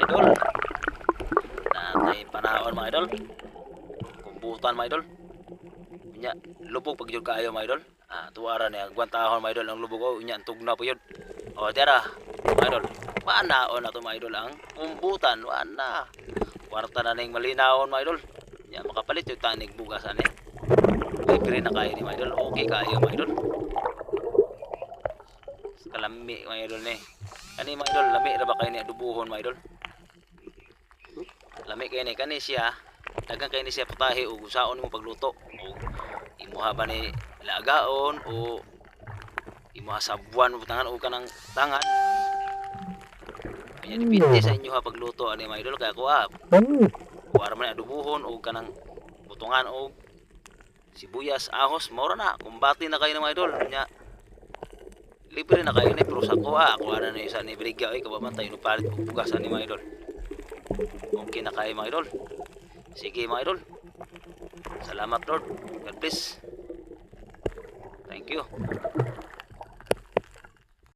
idol. Natay panahon mga idol. Kumbutan mga idol. Unya lubog pag jud kaayo mga idol. Tuwara niya gwantahon mga idol ang lubog o unya tugna po yun. O tira mga idol. Panaon na to mga idol ang kumbutan. Wana. Kwarta na ning malinawon mga idol. Nya makapalit yung tanig bugasan eh. Libre na kayo ni mga idol. Okay kayo mga idol. Kalami mga idol ni. Kani mga idol, lami ra ba kayo ni adubuhon mga idol? Lami kayo ni kani siya. Dagang kayo ni siya putahe o gusaon mo pagluto. O imuha ba ni lagaon o imuha sabuan mo tangan o kanang tangan. Kanya dipindi sa inyo ha pagluto ani mga idol kaya kuha. Kuha man adubuhon o kanang butungan o sibuyas, ahos, maura na. Kumbati na kayo ng mga idol. Kanya libre na kayo ni pero sa kuha. Kuha na isa ni Brigya. Ay kababantay no palit o bugasan ni mga idol. Okay na kayo mga idol. Sige mga idol. Salamat Lord. God bless. Thank you.